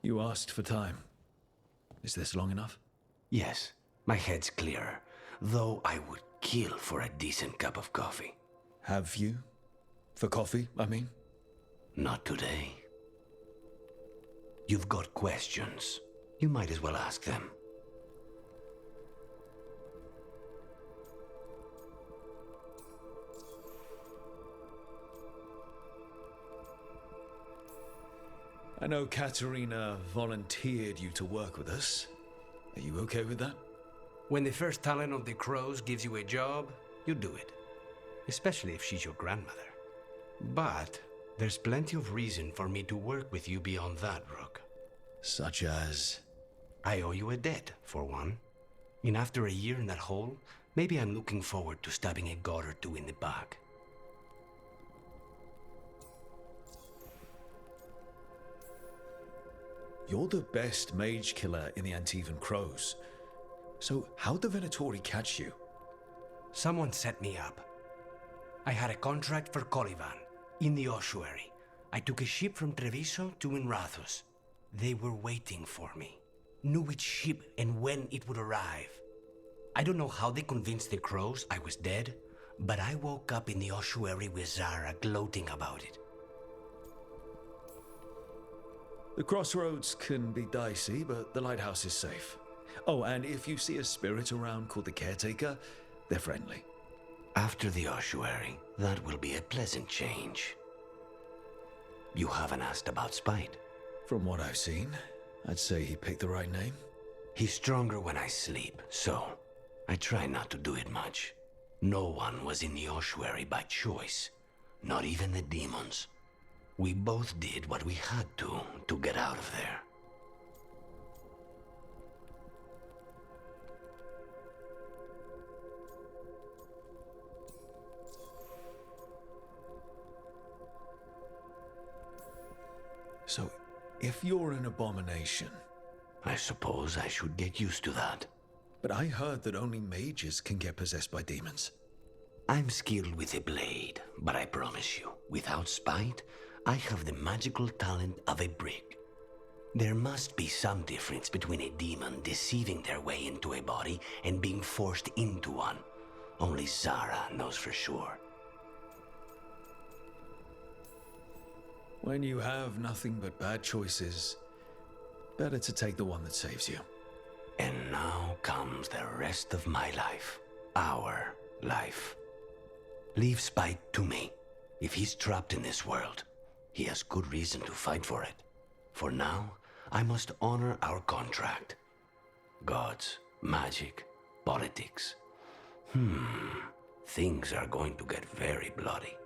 You asked for time. Is this long enough? Yes, my head's clearer, though I would kill for a decent cup of coffee. Have you? For coffee, I mean? Not today. You've got questions. You might as well ask them. I know Katerina volunteered you to work with us. Are you okay with that? When the first talent of the Crows gives you a job, you do it. Especially if she's your grandmother. But there's plenty of reason for me to work with you beyond that, Rook. Such as? I owe you a debt, for one. And after a year in that hole, maybe I'm looking forward to stabbing a god or two in the back. You're the best mage killer in the Antivan Crows. So how'd the Venatori catch you? Someone set me up. I had a contract for Colivan, in the ossuary. I took a ship from Treviso to Inrathus. They were waiting for me. Knew which ship and when it would arrive. I don't know how they convinced the Crows I was dead, but I woke up in the ossuary with Zara gloating about it. The crossroads can be dicey, but the lighthouse is safe. Oh, and if you see a spirit around called the Caretaker, they're friendly. After the ossuary, that will be a pleasant change. You haven't asked about Spite. From what I've seen, I'd say he picked the right name. He's stronger when I sleep, so I try not to do it much. No one was in the ossuary by choice, not even the demons. We both did what we had to get out of there. So, if you're an abomination... I suppose I should get used to that. But I heard that only mages can get possessed by demons. I'm skilled with a blade, but I promise you, without Spite, I have the magical talent of a brick. There must be some difference between a demon deceiving their way into a body and being forced into one. Only Zara knows for sure. When you have nothing but bad choices, better to take the one that saves you. And now comes the rest of my life. Our life. Leave Spite to me. If he's trapped in this world, he has good reason to fight for it. For now, I must honor our contract. Gods, magic, politics. Things are going to get very bloody.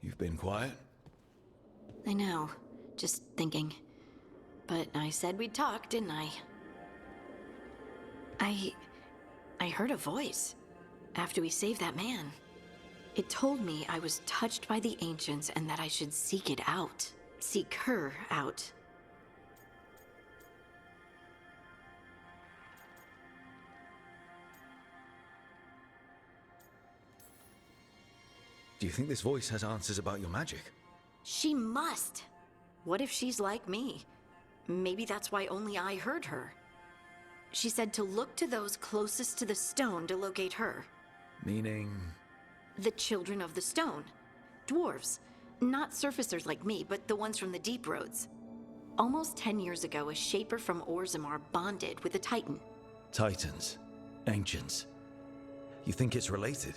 You've been quiet? I know. Just thinking. But I said we'd talk, didn't I? I heard a voice after we saved that man. It told me I was touched by the ancients and that I should seek it out. Seek her out. Do you think this voice has answers about your magic? She must. What if she's like me? Maybe that's why only I heard her. She said to look to those closest to the stone to locate her. Meaning? The children of the stone. Dwarves. Not surfacers like me, but the ones from the deep roads. Almost 10 years ago, a shaper from Orzammar bonded with a titan. Titans. Ancients. You think it's related?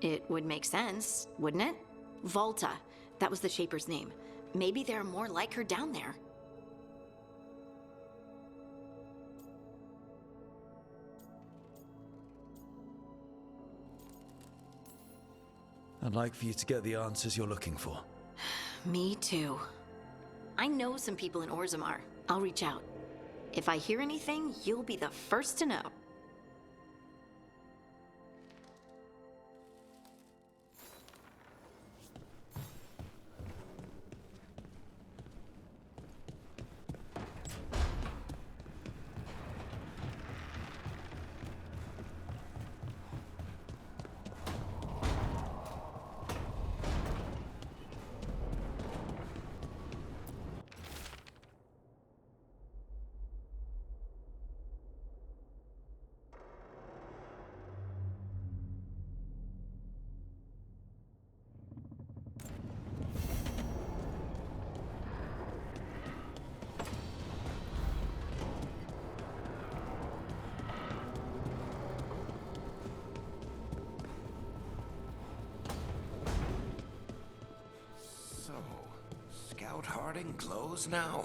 It would make sense, wouldn't it? Volta, That was the Shaper's name. Maybe there are more like her down there. I'd like for you to get the answers you're looking for. Me too. I know some people in Orzammar. I'll reach out. If I hear anything, you'll be the first to know. Harding glows now?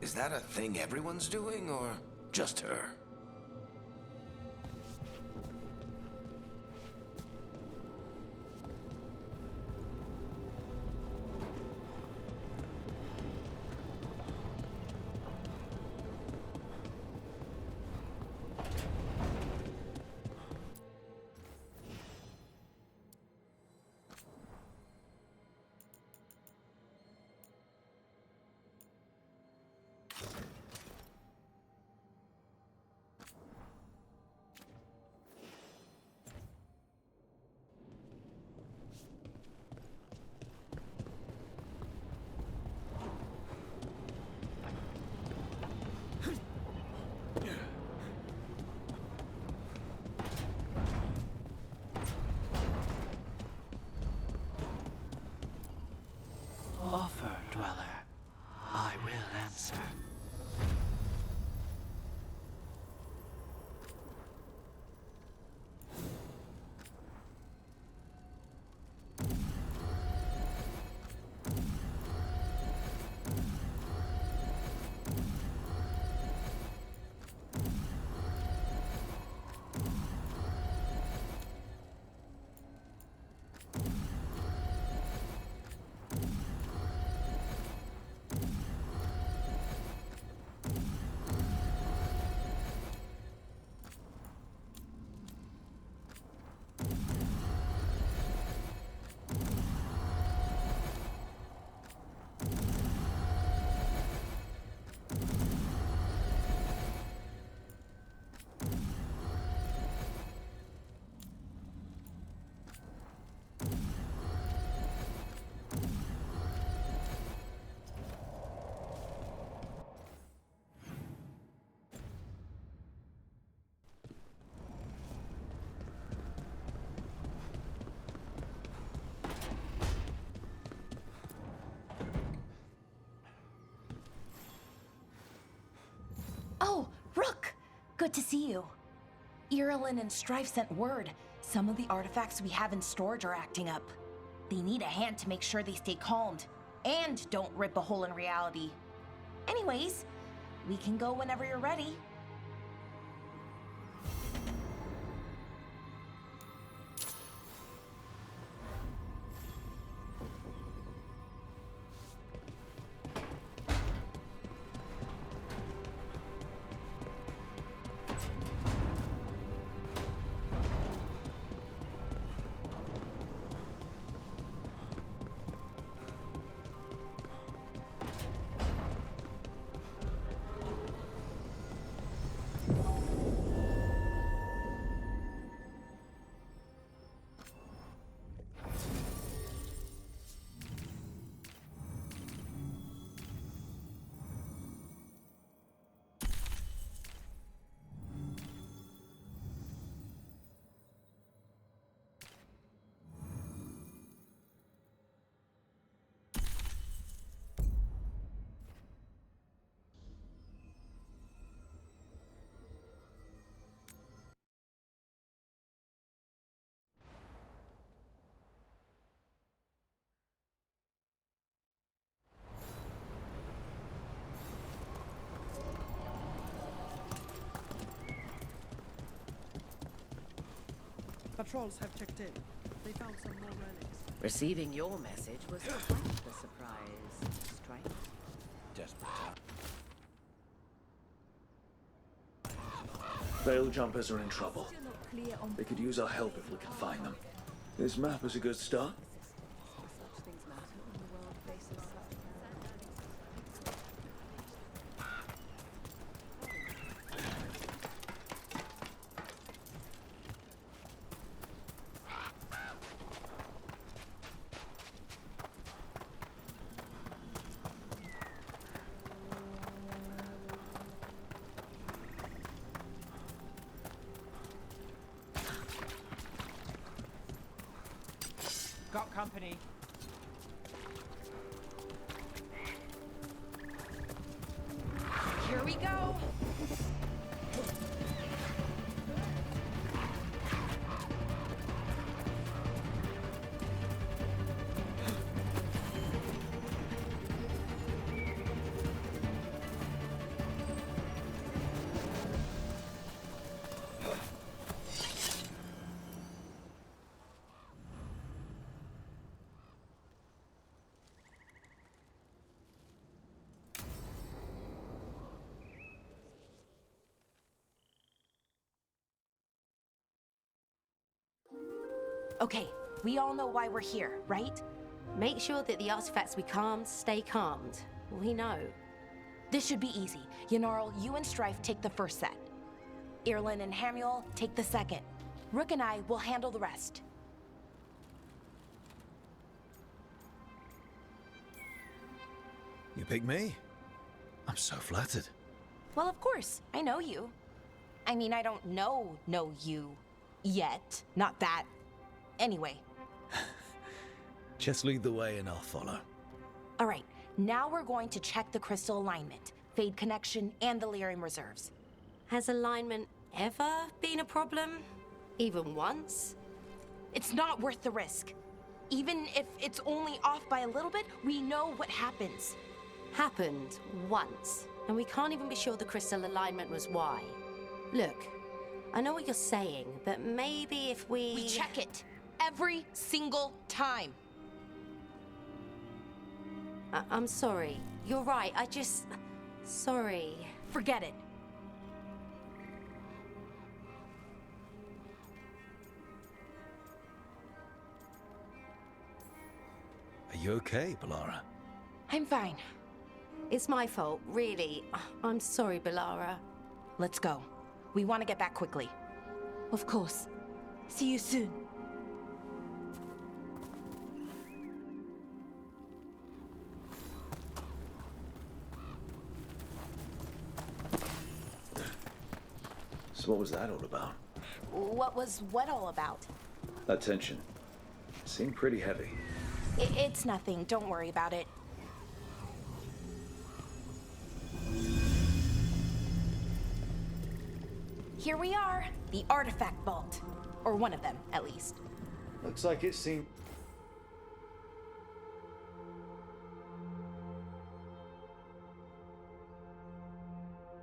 Is that a thing everyone's doing, or just her? Offer, Dweller. I will answer. Oh, Rook! Good to see you. Irulan and Strife sent word. Some of the artifacts we have in storage are acting up. They need a hand to make sure they stay calmed, and don't rip a hole in reality. Anyways, we can go whenever you're ready. Patrols have checked in. They found some more relics. Receiving your message was quite the surprise, Strife. Desperate time. Veil jumpers are in trouble. They could use our help if we can find them. This map is a good start. Such things matter when the world faces such Got company. Here we go. Okay, we all know why we're here, right? Make sure that the artifacts we calmed stay calmed. We know. This should be easy. Yanarl, you and Strife take the first set. Irlin and Hamuel take the second. Rook and I will handle the rest. You pick me? I'm so flattered. Well, of course, I know you. I mean, I don't know you yet. Not that. Anyway. Just lead the way and I'll follow. All right, now we're going to check the crystal alignment, fade connection, and the lyrium reserves. Has alignment ever been a problem? Even once? It's not worth the risk. Even if it's only off by a little bit, we know what happens. Happened once, and we can't even be sure the crystal alignment was why. Look, I know what you're saying, but maybe if We check it every single time. I'm sorry. You're right, Sorry. Forget it. Are you okay, Bellara? I'm fine. It's my fault, really. I'm sorry, Bellara. Let's go. We want to get back quickly. Of course. See you soon. So what was that all about? What was what all about? That tension. Seemed pretty heavy. It's nothing. Don't worry about it. Here we are, the artifact vault. Or one of them, at least. Looks like it seemed...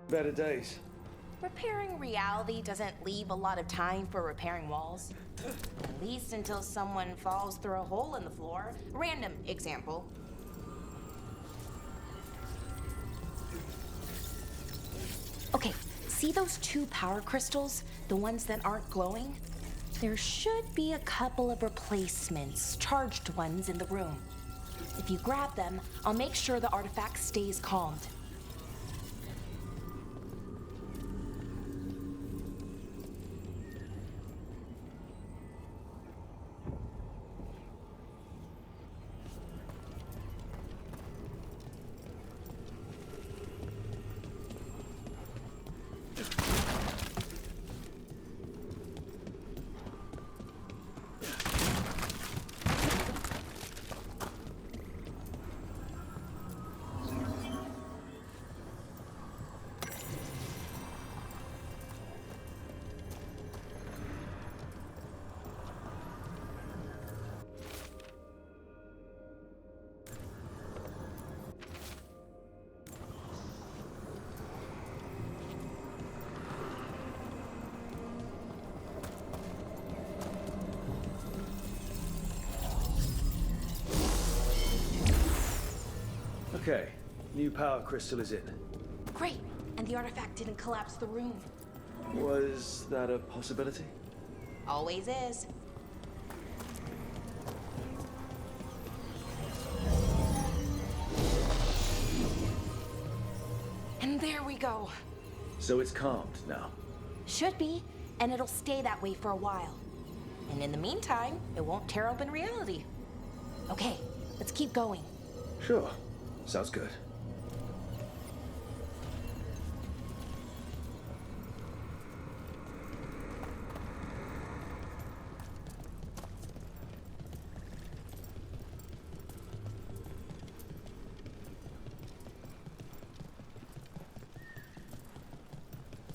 better days. Repairing reality doesn't leave a lot of time for repairing walls. At least until someone falls through a hole in the floor. Random example. Okay, see those two power crystals? The ones that aren't glowing? There should be a couple of replacements, charged ones in the room. If you grab them, I'll make sure the artifact stays calmed. Okay, new power crystal is in. Great, and the artifact didn't collapse the room. Was that a possibility? Always is. And there we go. So it's calmed now. Should be, and it'll stay that way for a while. And in the meantime, it won't tear open reality. Okay, let's keep going. Sure, sounds good.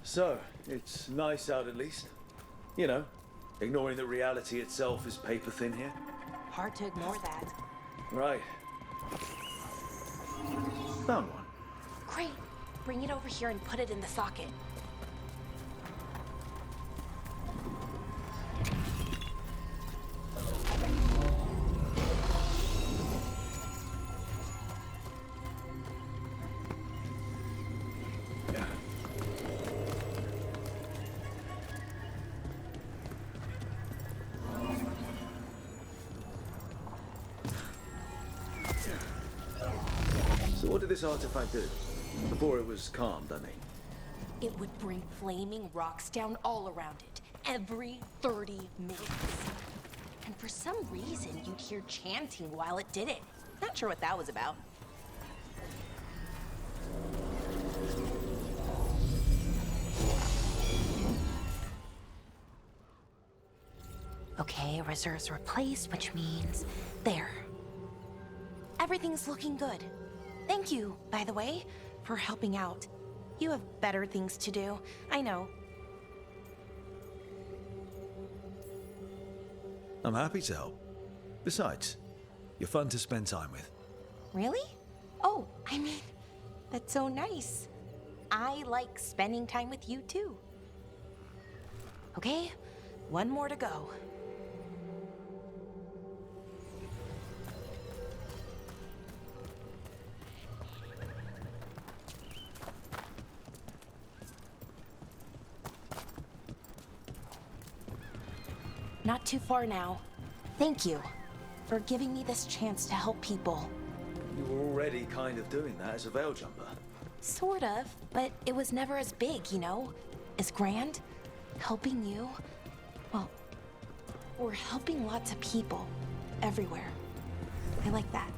So, it's nice out at least. You know, ignoring that reality itself is paper thin here. Hard to ignore that. Right. Found one. Great. Bring it over here and put it in the socket. So what did this artifact do? Before it was calmed, I mean. It would bring flaming rocks down all around it, every 30 minutes. And for some reason, you'd hear chanting while it did it. Not sure what that was about. Okay, reserves replaced, which means there. Everything's looking good. Thank you, by the way, for helping out. You have better things to do, I know. I'm happy to help. Besides, you're fun to spend time with. Really? Oh, I mean, that's so nice. I like spending time with you too. Okay, one more to go. Not too far now. Thank you for giving me this chance to help people. You were already kind of doing that as a veil jumper. Sort of, but it was never as big, you know? As grand. Helping you. Well, we're helping lots of people. Everywhere. I like that.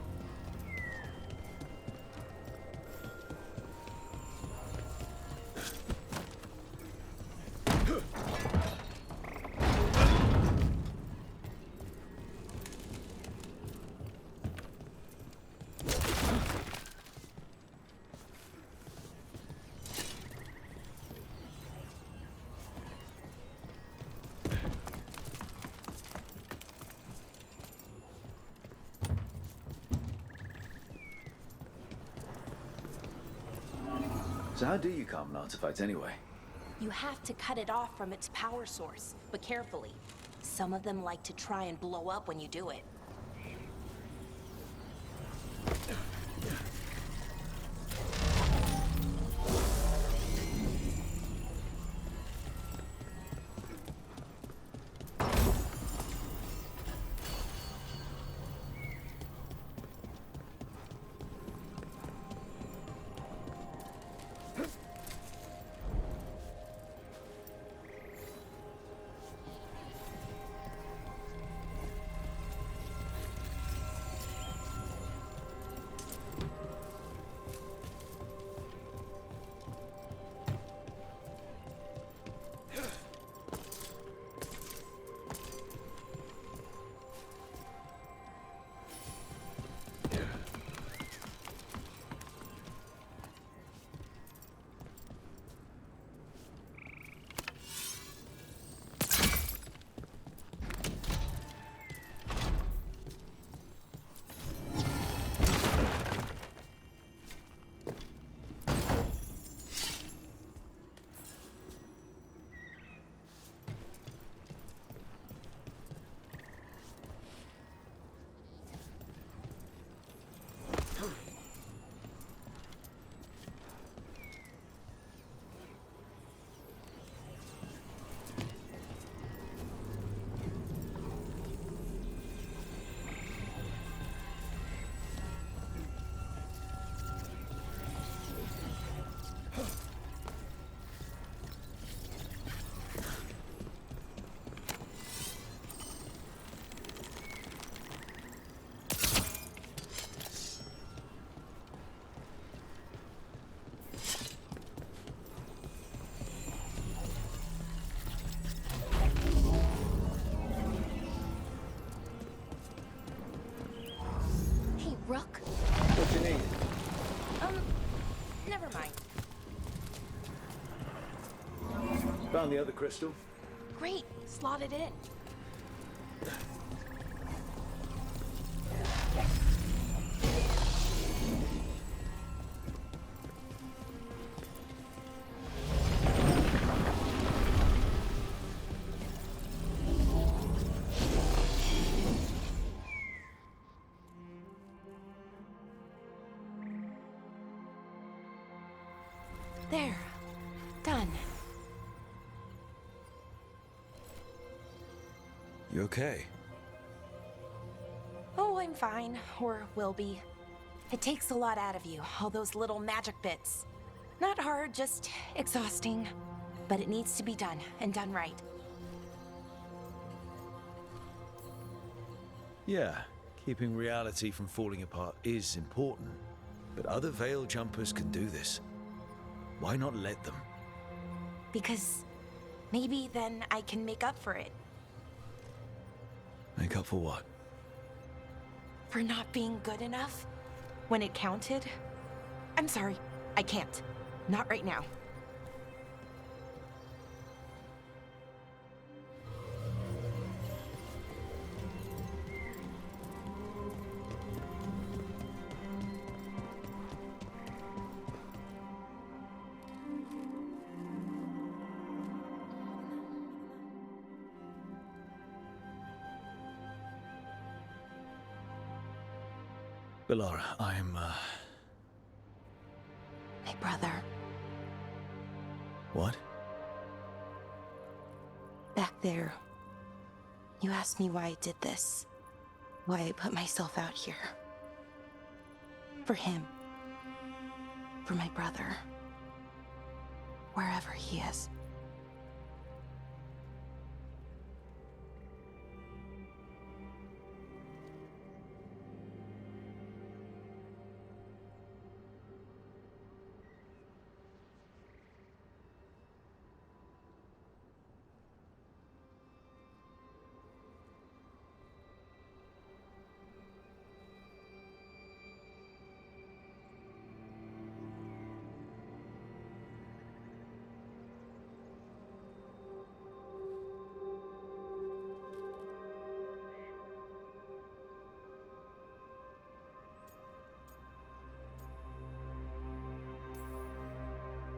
So how do you calm an artifact anyway? You have to cut it off from its power source, but carefully. Some of them like to try and blow up when you do it. Found the other crystal. Great, slot it in. There. Done. You okay? Oh, I'm fine. Or will be. It takes a lot out of you, all those little magic bits. Not hard, just exhausting. But it needs to be done, and done right. Yeah, keeping reality from falling apart is important. But other veil jumpers can do this. Why not let them? Because maybe then I can make up for it. Make up for what? For not being good enough when it counted. I'm sorry, I can't. Not right now. Bellara, I'm, My brother, What? back there. You asked me why I did this. Why I put myself out here. For him. For my brother. Wherever he is.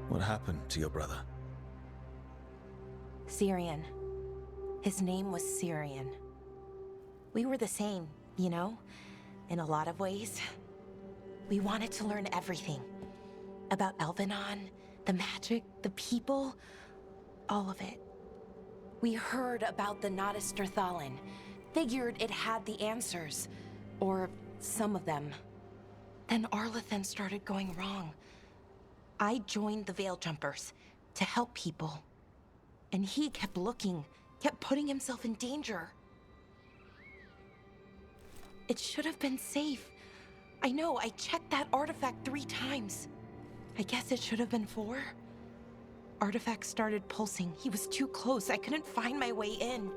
What happened to your brother? Syrian. His name was Syrian. We were the same, you know? In a lot of ways. We wanted to learn everything. About Elvenon, the magic, the people, all of it. We heard about the Notisterthalin. Figured it had the answers. Or some of them. Then Arlathan started going wrong. I joined the Veil Jumpers to help people. And he kept looking, kept putting himself in danger. It should have been safe. I know, I checked that artifact 3 times. I guess it should have been 4. Artifact started pulsing. He was too close. I couldn't find my way in.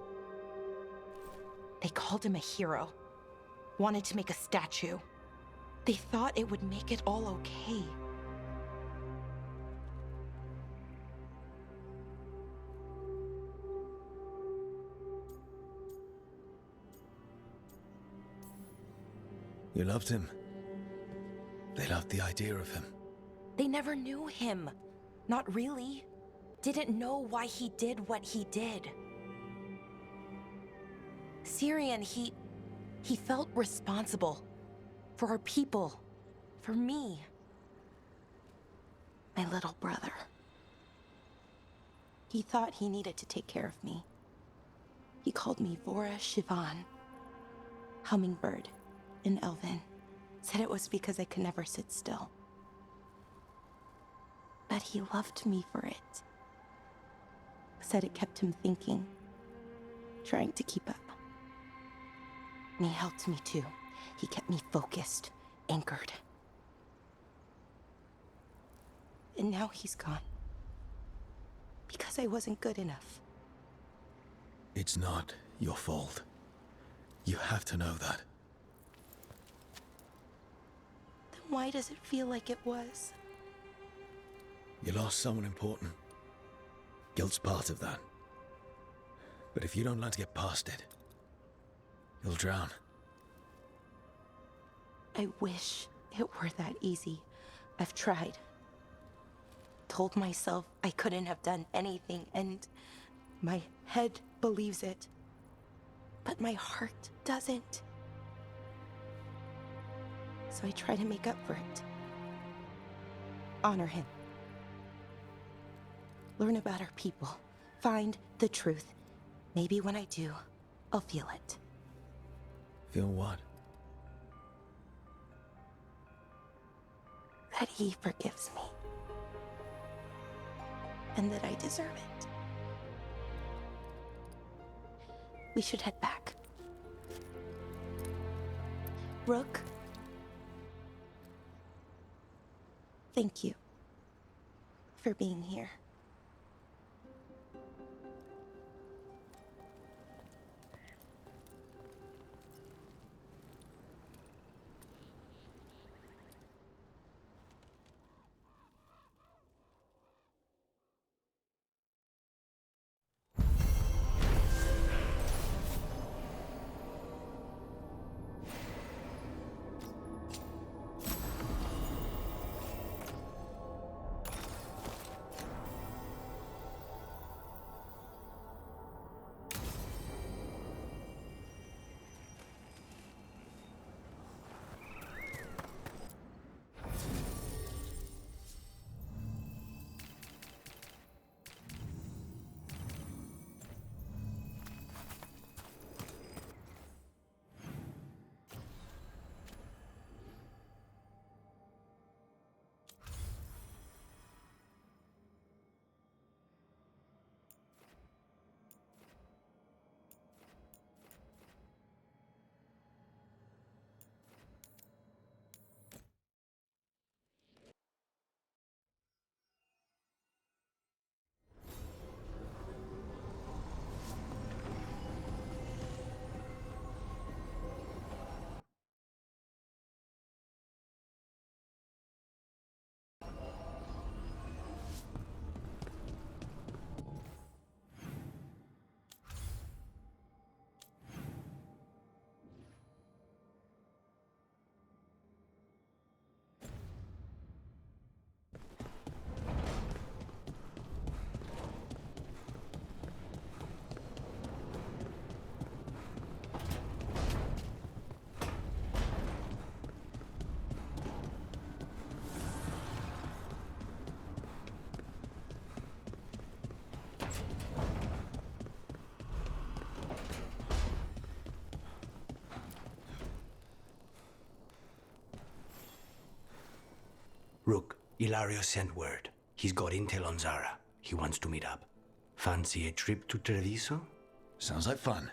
They called him a hero. Wanted to make a statue. They thought it would make it all okay. You loved him. They loved the idea of him. They never knew him. Not really. Didn't know why he did what he did. Syrian, he felt responsible. For our people. For me. My little brother. He thought he needed to take care of me. He called me Vora Shivan. Hummingbird. In Elven. Said it was because I could never sit still. But he loved me for it. Said it kept him thinking. Trying to keep up. And he helped me too. He kept me focused. Anchored. And now he's gone. Because I wasn't good enough. It's not your fault. You have to know that. Why does it feel like it was? You lost someone important. Guilt's part of that. But if you don't learn to get past it, you'll drown. I wish it were that easy. I've tried. Told myself I couldn't have done anything, and my head believes it. But my heart doesn't. So I try to make up for it. Honor him. Learn about our people. Find the truth. Maybe when I do, I'll feel it. Feel what? That he forgives me. And that I deserve it. We should head back. Rook? Thank you for being here. Rook, Ilario sent word. He's got intel on Zara. He wants to meet up. Fancy a trip to Treviso? Sounds like fun.